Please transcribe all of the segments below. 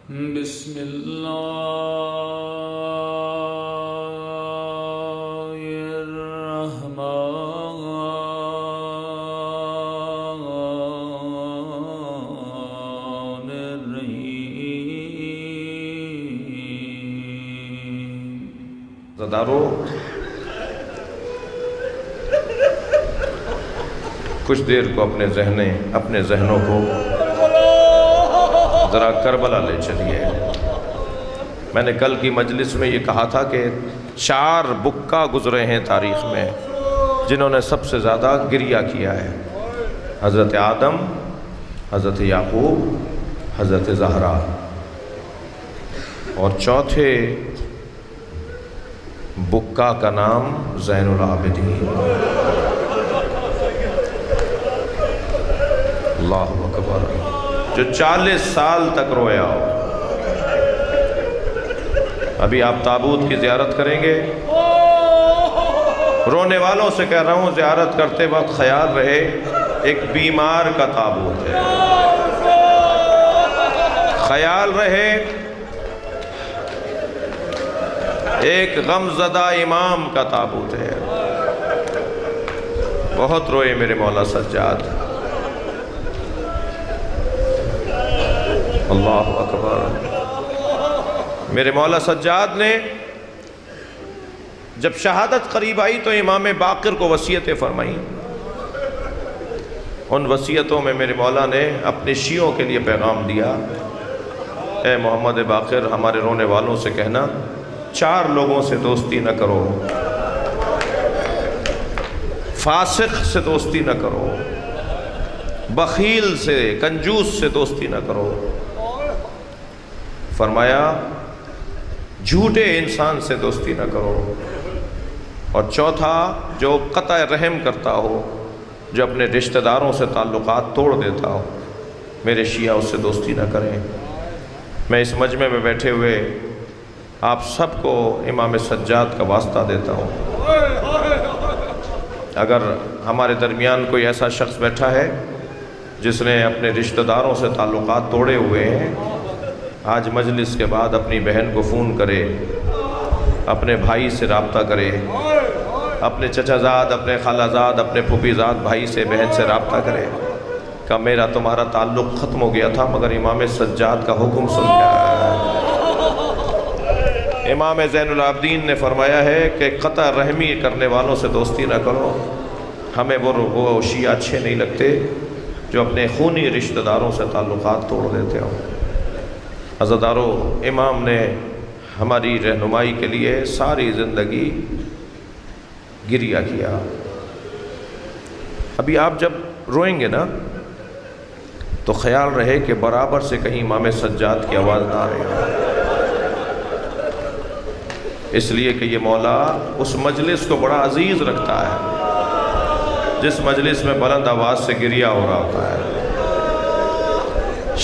بسم اللہ الرحمن الرحیم۔ زدارو کچھ دیر کو اپنے ذہنوں کو ذرا کربلا لے چلیے۔ میں نے کل کی مجلس میں یہ کہا تھا کہ 4 بکا گزرے ہیں تاریخ میں جنہوں نے سب سے زیادہ گریہ کیا ہے، حضرت آدم، حضرت یعقوب، حضرت زہرا، اور چوتھے بکا کا نام زین العابدین۔ اللہ اکبر، جو 40 سال تک رویا ہو۔ ابھی آپ تابوت کی زیارت کریں گے، رونے والوں سے کہہ رہا ہوں زیارت کرتے وقت خیال رہے ایک بیمار کا تابوت ہے، خیال رہے ایک غمزدہ امام کا تابوت ہے۔ بہت روئے میرے مولا سجاد، اللہ اکبر۔ میرے مولا سجاد نے جب شہادت قریب آئی تو امام باقر کو وصیتیں فرمائیں۔ ان وصیتوں میں میرے مولا نے اپنے شیعوں کے لیے پیغام دیا، اے محمد باقر، ہمارے رونے والوں سے کہنا 4 لوگوں سے دوستی نہ کرو، فاسق سے دوستی نہ کرو، بخیل سے، کنجوس سے دوستی نہ کرو، فرمایا جھوٹے انسان سے دوستی نہ کرو، اور چوتھا جو قطع رحم کرتا ہو، جو اپنے رشتہ داروں سے تعلقات توڑ دیتا ہو، میرے شیعہ اس سے دوستی نہ کریں۔ میں اس مجمع میں بیٹھے ہوئے آپ سب کو امام سجاد کا واسطہ دیتا ہوں، اگر ہمارے درمیان کوئی ایسا شخص بیٹھا ہے جس نے اپنے رشتہ داروں سے تعلقات توڑے ہوئے ہیں، آج مجلس کے بعد اپنی بہن کو فون کرے، اپنے بھائی سے رابطہ کرے، اپنے چچا زاد، اپنے خالہ زاد، اپنے پھوپھی زاد بھائی سے، بہن سے رابطہ کرے کہ میرا تمہارا تعلق ختم ہو گیا تھا مگر امام سجاد کا حکم سن کے آیا ہے۔ امام زین العابدین نے فرمایا ہے کہ قطع رحمی کرنے والوں سے دوستی نہ کرو، ہمیں وہ شیعہ اچھے نہیں لگتے جو اپنے خونی رشتہ داروں سے تعلقات توڑ دیتے ہوں۔ عزادارو، امام نے ہماری رہنمائی کے لیے ساری زندگی گریہ کیا۔ ابھی آپ جب روئیں گے نا تو خیال رہے کہ برابر سے کہیں امام سجاد کی آواز نہ آ رہی ہو، اس لیے کہ یہ مولا اس مجلس کو بڑا عزیز رکھتا ہے جس مجلس میں بلند آواز سے گریہ ہو رہا ہوتا ہے۔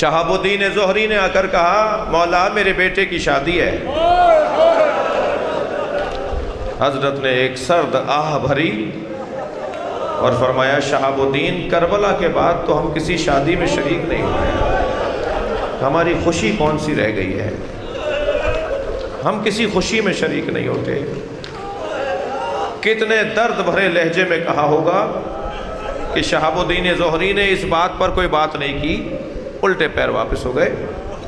شہاب الدین زہری نے آ کر کہا مولا میرے بیٹے کی شادی ہے، حضرت نے ایک سرد آہ بھری اور فرمایا شہاب الدین، کربلا کے بعد تو ہم کسی شادی میں شریک نہیں ہوئے، ہماری خوشی کون سی رہ گئی ہے، ہم کسی خوشی میں شریک نہیں ہوتے۔ کتنے درد بھرے لہجے میں کہا ہوگا کہ شہاب الدین زہری نے اس بات پر کوئی بات نہیں کی، الٹے پیر واپس ہو گئے۔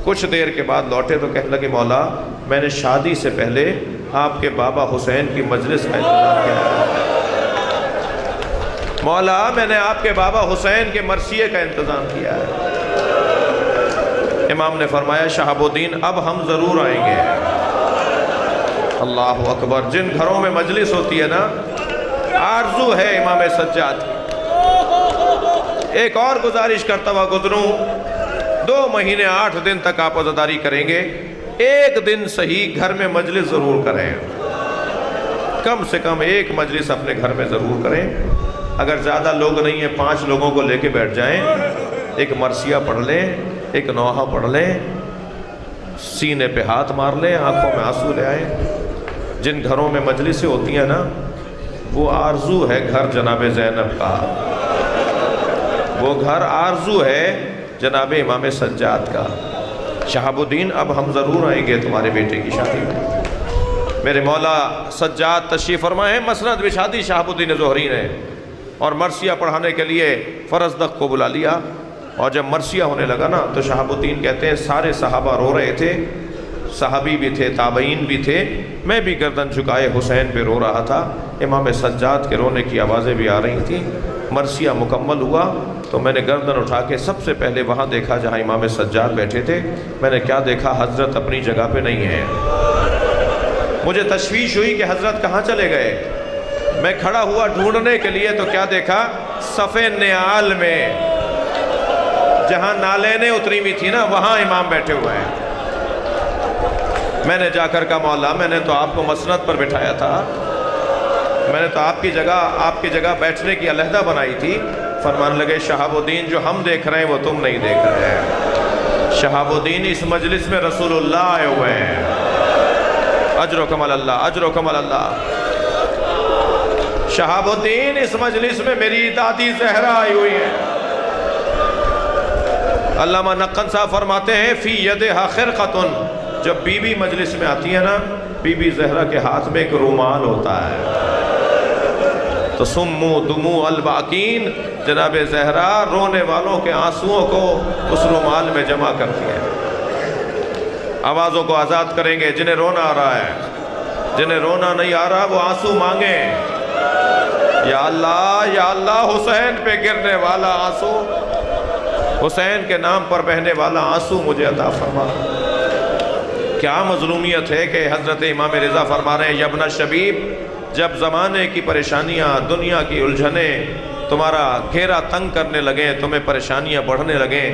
کچھ دیر کے بعد لوٹے تو کہنے لگے مولا میں نے شادی سے پہلے آپ کے بابا حسین کی مجلس کا انتظام کیا ہے، مولا میں نے آپ کے بابا حسین کے مرثیے کا انتظام کیا ہے۔ امام نے فرمایا شہاب الدین اب ہم ضرور آئیں گے۔ اللہ اکبر، جن گھروں میں مجلس ہوتی ہے نا، آرزو ہے امام سجاد کی۔ ایک اور گزارش کرتا ہوا گزروں، 2 مہینے 8 دن تک آپ عزاداری کریں گے، ایک دن صحیح گھر میں مجلس ضرور کریں، کم سے کم ایک مجلس اپنے گھر میں ضرور کریں۔ اگر زیادہ لوگ نہیں ہیں 5 لوگوں کو لے کے بیٹھ جائیں، ایک مرثیہ پڑھ لیں، ایک نوحہ پڑھ لیں، سینے پہ ہاتھ مار لیں، آنکھوں میں آنسو لے آئیں۔ جن گھروں میں مجلسیں ہوتی ہیں نا، وہ آرزو ہے گھر جناب زینب کا، وہ گھر آرزو ہے جناب امام سجاد کا۔ شہاب الدین اب ہم ضرور آئیں گے تمہارے بیٹے کی شادی میں۔ میرے مولا سجاد تشریف فرمائے ہیں، مسند میں شادی شہاب الدین زہری نے، اور مرثیہ پڑھانے کے لیے فرزدق کو بلا لیا، اور جب مرثیہ ہونے لگا نا تو شہاب الدین کہتے ہیں سارے صحابہ رو رہے تھے، صحابی بھی تھے، تابعین بھی تھے، میں بھی گردن جھکائے حسین پہ رو رہا تھا، امام سجاد کے رونے کی آوازیں بھی آ رہی تھیں۔ مرثیہ مکمل ہوا تو میں نے گردن اٹھا کے سب سے پہلے وہاں دیکھا جہاں امام سجاد بیٹھے تھے۔ میں نے کیا دیکھا؟ حضرت اپنی جگہ پہ نہیں ہے۔ مجھے تشویش ہوئی کہ حضرت کہاں چلے گئے۔ میں کھڑا ہوا ڈھونڈنے کے لیے تو کیا دیکھا؟ صف نعال میں، جہاں نالینیں اتری ہوئی تھی نا وہاں امام بیٹھے ہوئے ہیں۔ میں نے جا کر کہا مولا میں نے تو آپ کو مسند پر بٹھایا تھا، میں نے تو آپ کی جگہ بیٹھنے کی علیحدہ بنائی تھی۔ فرمان لگے شہاب الدین جو ہم دیکھ رہے ہیں وہ تم نہیں دیکھ رہے ہیں۔ شہاب الدین اس مجلس میں رسول اللہ آئے ہوئے ہیں، اجر و کمال اللہ، اجر و کمال اللہ۔ شہاب الدین اس مجلس میں میری دادی زہرا آئی ہوئی ہے۔ علامہ نقن صاحب فرماتے ہیں فی یدہا خرقۃ، جب بی بی مجلس میں آتی ہے نا، بی بی زہرا کے ہاتھ میں ایک رومال ہوتا ہے، تو سمو دمو الباقین، جناب زہرا رونے والوں کے آنسوؤں کو اس رومال میں جمع کرتی ہے۔ آوازوں کو آزاد کریں گے، جنہیں رونا آ رہا ہے، جنہیں رونا نہیں آ رہا وہ آنسو مانگیں۔ یا اللہ حسین پہ گرنے والا آنسو، حسین کے نام پر بہنے والا آنسو مجھے عطا فرما۔ کیا مظلومیت ہے کہ حضرت امام رضا فرما رہے ہیں یبن شبیب، جب زمانے کی پریشانیاں، دنیا کی الجھنیں تمہارا گھیرا تنگ کرنے لگیں، تمہیں پریشانیاں بڑھنے لگیں،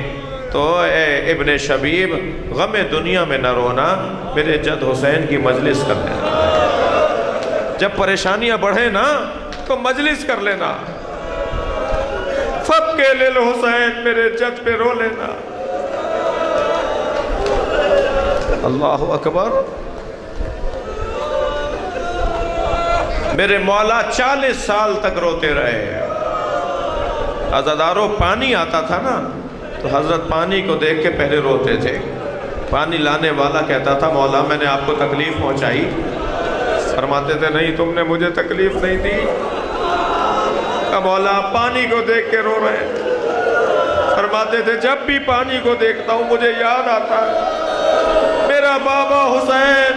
تو اے ابن شبیب غم دنیا میں نہ رونا، میرے جد حسین کی مجلس کر لینا۔ جب پریشانیاں بڑھیں نا تو مجلس کر لینا، فب کے لیل حسین میرے جد پہ رو لینا۔ اللہ اکبر۔ میرے مولا 40 سال تک روتے رہے۔ عزادارو پانی آتا تھا نا تو حضرت پانی کو دیکھ کے پہلے روتے تھے۔ پانی لانے والا کہتا تھا مولا میں نے آپ کو تکلیف پہنچائی؟ فرماتے تھے نہیں تم نے مجھے تکلیف نہیں دی۔ مولا پانی کو دیکھ کے رو رہے ہیں۔ فرماتے تھے جب بھی پانی کو دیکھتا ہوں مجھے یاد آتا ہے میرا بابا حسین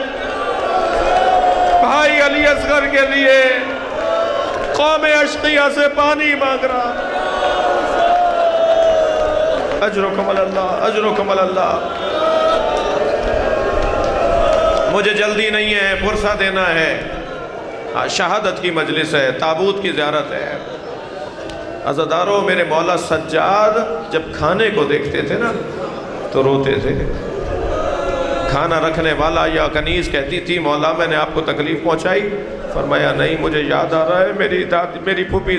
بھائی علی اصغر کے لیے قوم اشقیہ سے پانی مانگ رہا۔ اجر و کمال اللہ، اجر و کمال اللہ۔ مجھے جلدی نہیں ہے، فرصہ دینا ہے، شہادت کی مجلس ہے، تابوت کی زیارت ہے۔ عزادارو میرے مولا سجاد جب کھانے کو دیکھتے تھے نا تو روتے تھے۔ کھانا رکھنے والا یا کنیز کہتی تھی مولا میں نے آپ کو تکلیف پہنچائی؟ فرمایا نہیں مجھے یاد آ رہا ہے میری پھوپھی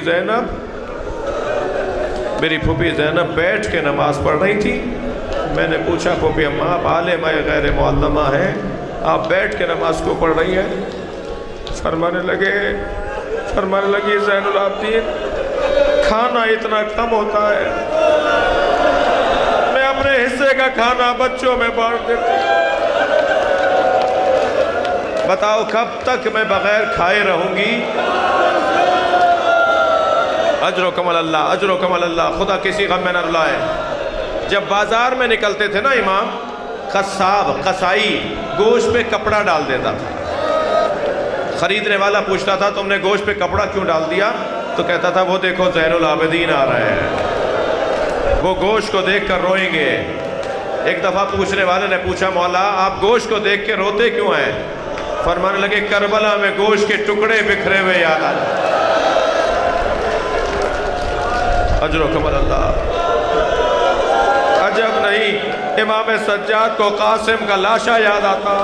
زینب بیٹھ کے نماز پڑھ رہی تھی۔ میں نے پوچھا پھوپھی اماں آپ عالمہ غیر معلمہ ہیں، آپ بیٹھ کے نماز کو پڑھ رہی ہیں؟ فرمانے لگی زین العابدین کھانا اتنا کم ہوتا ہے، میں اپنے حصے کا کھانا بچوں میں بانٹ دیتی ہوں۔ بتاؤ کب تک میں بغیر کھائے رہوں گی؟ اجر و کمال اللہ، اجر و کمال اللہ۔ خدا کسی غم میں نہ رلائے۔ جب بازار میں نکلتے تھے نا امام، قصائی گوشت پہ کپڑا ڈال دیتا تھا۔ خریدنے والا پوچھتا تھا تم نے گوشت پہ کپڑا کیوں ڈال دیا؟ تو کہتا تھا وہ دیکھو زین العابدین آ رہے ہیں، وہ گوشت کو دیکھ کر روئیں گے۔ ایک دفعہ پوچھنے والے نے پوچھا مولا آپ گوشت کو دیکھ کے روتے کیوں ہیں؟ فرمانے لگے کربلا میں گوشت کے ٹکڑے بکھرے ہوئے یاد آ جائے۔ اجر و کمال اللہ۔ عجب نہیں امام سجاد کو قاسم کا لاشا یاد آتا۔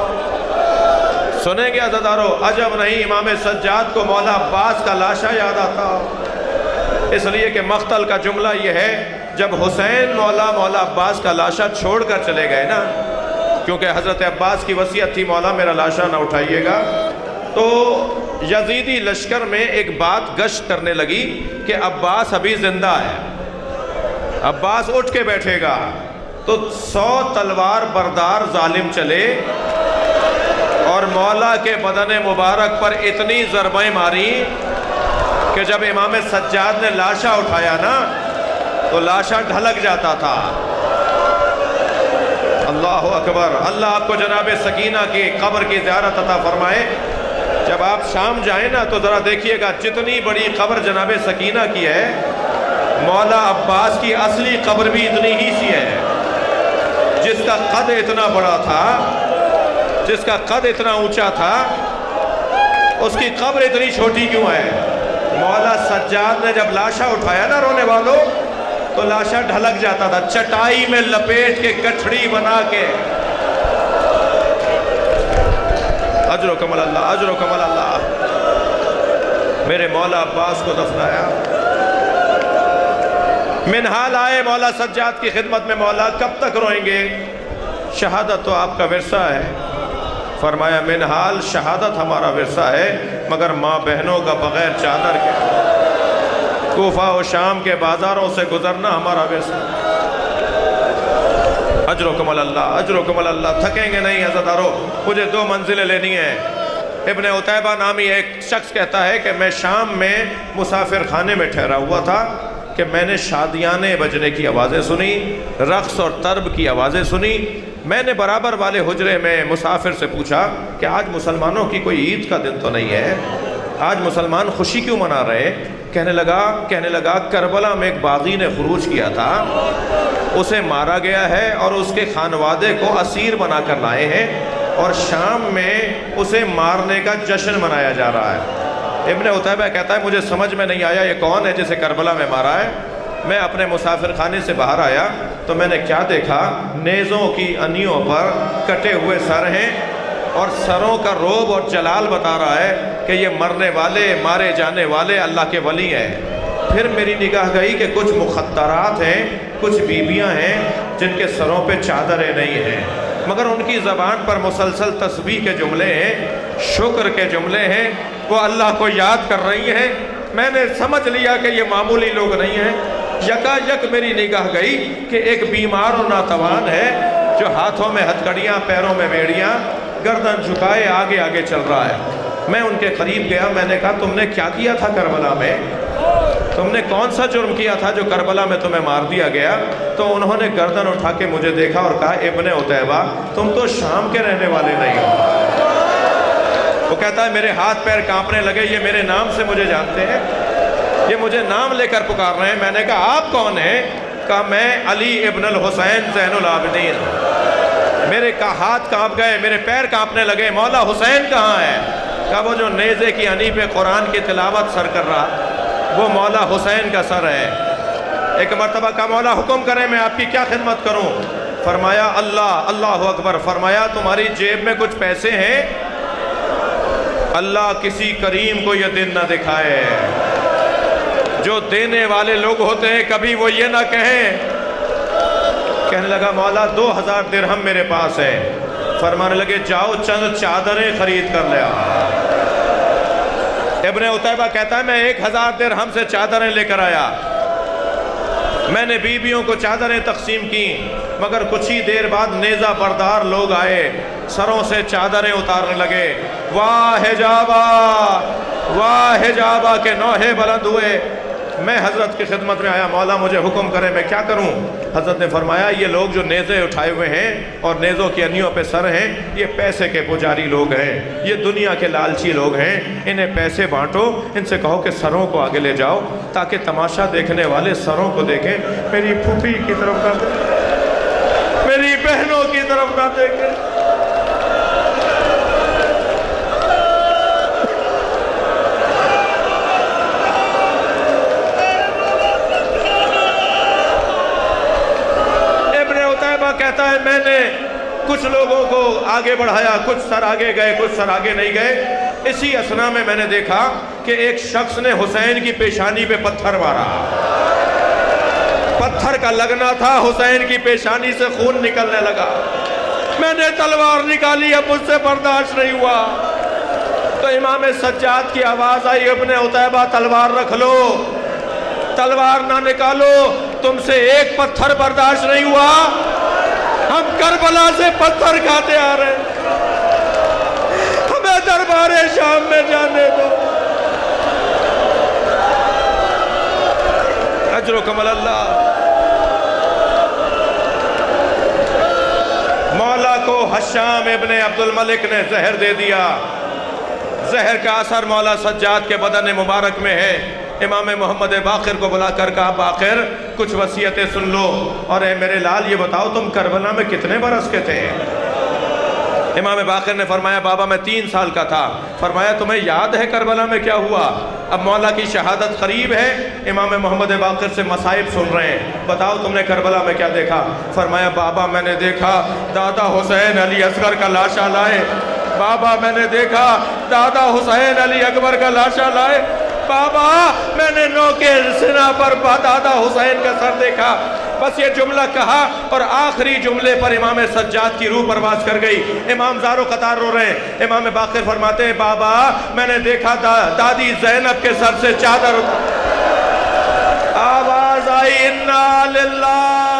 سنیں گے عزادارو، عجب نہیں امام سجاد کو مولا عباس کا لاشا یاد آتا۔ اس لیے کہ مقتل کا جملہ یہ ہے جب حسین مولا عباس کا لاشا چھوڑ کر چلے گئے نا، کیونکہ حضرت عباس کی وصیت تھی مولا میرا لاشا نہ اٹھائیے گا، تو یزیدی لشکر میں ایک بات گشت کرنے لگی کہ عباس ابھی زندہ ہے، عباس اٹھ کے بیٹھے گا۔ تو تو 100 تلوار بردار ظالم چلے اور مولا کے بدن مبارک پر اتنی ضربیں ماری کہ جب امام سجاد نے لاشا اٹھایا نا تو لاشا ڈھلک جاتا تھا۔ اللہ اکبر۔ اللہ آپ کو جناب سکینہ کی قبر کی زیارت عطا فرمائے۔ جب آپ شام جائیں نا تو ذرا دیکھیے گا جتنی بڑی قبر جناب سکینہ کی ہے، مولا عباس کی اصلی قبر بھی اتنی ہی سی ہے۔ جس کا قد اتنا بڑا تھا، جس کا قد اتنا اونچا تھا، اس کی قبر اتنی چھوٹی کیوں ہے؟ مولا سجاد نے جب لاشا اٹھایا نا رونے والوں، تو لاشا ڈھلک جاتا تھا، چٹائی میں لپیٹ کے گٹھڑی بنا کے۔ اجر و کمل اللہ، اجر و کمل اللہ۔ میرے مولا عباس کو دفنایا۔ منہال آئے مولا سجاد کی خدمت میں، مولا کب تک روئیں گے؟ شہادت تو آپ کا ورثہ ہے۔ فرمایا منہال شہادت ہمارا ورثہ ہے، مگر ماں بہنوں کا بغیر چادر کے کوفہ و شام کے بازاروں سے گزرنا ہمارا ورثہ۔ اجر و کمل اللہ، اجر و کمل اللہ۔ تھکیں گے نہیں عزادارو، مجھے 2 منزلیں لینی ہیں۔ ابن عتیبہ نامی ایک شخص کہتا ہے کہ میں شام میں مسافر خانے میں ٹھہرا ہوا تھا کہ میں نے شادیانے بجنے کی آوازیں سنی، رقص اور طرب کی آوازیں سنی۔ میں نے برابر والے حجرے میں مسافر سے پوچھا کہ آج مسلمانوں کی کوئی عید کا دن تو نہیں ہے، آج مسلمان خوشی کیوں منا رہے؟ کہنے لگا کربلا میں ایک باغی نے خروج کیا تھا، اسے مارا گیا ہے اور اس کے خانوادے کو اسیر بنا کر لائے ہیں، اور شام میں اسے مارنے کا جشن منایا جا رہا ہے۔ ابن عتیبہ کہتا ہے مجھے سمجھ میں نہیں آیا یہ کون ہے جسے کربلا میں مارا ہے۔ میں اپنے مسافر خانے سے باہر آیا تو میں نے کیا دیکھا، نیزوں کی انیوں پر کٹے ہوئے سر ہیں، اور سروں کا روب اور جلال بتا رہا ہے کہ یہ مرنے والے، مارے جانے والے اللہ کے ولی ہیں۔ پھر میری نگاہ گئی کہ کچھ مخدرات ہیں، کچھ بیویاں ہیں جن کے سروں پہ چادریں نہیں ہیں، مگر ان کی زبان پر مسلسل تسبیح کے جملے ہیں، شکر کے جملے ہیں، وہ اللہ کو یاد کر رہی ہیں۔ میں نے سمجھ لیا کہ یہ معمولی لوگ نہیں ہیں۔ یکا یک میری نگاہ گئی کہ ایک بیمار و ناتوان ہے جو ہاتھوں میں ہتھکڑیاں، پیروں میں بیڑیاں، گردن جھکائے آگے آگے چل رہا ہے۔ میں ان کے قریب گیا، میں نے کہا تم نے کیا کیا تھا کربلا میں؟ تم نے کون سا جرم کیا تھا جو کربلا میں تمہیں مار دیا گیا؟ تو انہوں نے گردن اٹھا کے مجھے دیکھا اور کہا ابن عتیبہ تم تو شام کے رہنے والے نہیں ہو۔ وہ کہتا ہے میرے ہاتھ پیر کانپنے لگے، یہ میرے نام سے مجھے جانتے ہیں، یہ مجھے نام لے کر پکار رہے ہیں۔ میں نے کہا آپ کون ہیں؟ کہا میں علی ابن الحسین زین العابدین۔ میرے ہاتھ کانپ گئے، میرے پیر کانپنے لگے، مولا حسین کہاں ہے؟ کہا وہ جو نیزے کی انی پہ قرآن کی تلاوت سر کر رہا، وہ مولا حسین کا سر ہے۔ ایک مرتبہ کہا مولا حکم کریں میں آپ کی کیا خدمت کروں؟ فرمایا اللہ اکبر۔ فرمایا تمہاری جیب میں کچھ پیسے ہیں؟ اللہ کسی کریم کو یہ دن نہ دکھائے۔ جو دینے والے لوگ ہوتے ہیں کبھی وہ یہ نہ کہیں۔ کہنے لگا مولا 2000 درہم میرے پاس ہے۔ فرمانے لگے جاؤ چند چادریں خرید کر لے آؤ۔ ابن عتیبہ کہتا ہے میں 1000 درہم سے چادریں لے کر آیا۔ میں نے بیویوں کو چادریں تقسیم کی، مگر کچھ ہی دیر بعد نیزہ بردار لوگ آئے، سروں سے چادریں اتارنے لگے۔ واہ حجابہ کے نوحے بلند ہوئے۔ میں حضرت کی خدمت میں آیا، مولا مجھے حکم کرے میں کیا کروں؟ حضرت نے فرمایا یہ لوگ جو نیزے اٹھائے ہوئے ہیں اور نیزوں کی انیوں پہ سر ہیں، یہ پیسے کے پجاری لوگ ہیں، یہ دنیا کے لالچی لوگ ہیں، انہیں پیسے بانٹو، ان سے کہو کہ سروں کو آگے لے جاؤ تاکہ تماشا دیکھنے والے سروں کو دیکھیں، میری پھوپھی کی طرف نہ دیکھیں، میری بہنوں کی طرف نہ دیکھیں۔ کہتا ہے میں نے کچھ لوگوں کو آگے بڑھایا، کچھ سر آگے گئے، کچھ سر آگے نہیں گئے۔ اسی اسنا میں میں نے دیکھا کہ ایک شخص نے حسین کی پیشانی پہ پتھر مارا، پتھر کا لگنا تھا، حسین کی پیشانی سے خون نکلنے لگا۔ میں نے تلوار نکالی، اب مجھ سے برداشت نہیں ہوا، تو امام سجاد کی آواز آئی ابن عتیبہ تلوار رکھ لو، تلوار نہ نکالو، تم سے ایک پتھر برداشت نہیں ہوا، ہم کربلا سے پتھر کھاتے آ رہے ہیں، ہمیں دربار شام میں جانے دو۔ اجرکم اللہ۔ مولا کو حشام ابن عبد الملک نے زہر دے دیا، زہر کا اثر مولا سجاد کے بدن مبارک میں ہے۔ امام محمد باقر کو بلا کر کہا باقر کچھ وصیتیں سن لو، اور اے میرے لال یہ بتاؤ تم کربلا میں کتنے برس کے تھے؟ امام باقر نے فرمایا بابا میں 3 سال کا تھا۔ فرمایا تمہیں یاد ہے کربلا میں کیا ہوا؟ اب مولا کی شہادت قریب ہے، امام محمد باقر سے مصائب سن رہے ہیں، بتاؤ تم نے کربلا میں کیا دیکھا؟ فرمایا بابا میں نے دیکھا دادا حسین علی اصغر کا لاشا لائے، بابا میں نے دیکھا دادا حسین علی اکبر کا لاشا لائے، بابا میں نے نوکے سنا پر دادا حسین کا سر دیکھا۔ بس یہ جملہ کہا اور آخری جملے پر امام سجاد کی روح پرواز کر گئی۔ امام زارو قطار رو رہے ہیں۔ امام باقر فرماتے ہیں بابا میں نے دیکھا دادی زینب کے سر سے چادر، آواز آئی انا للہ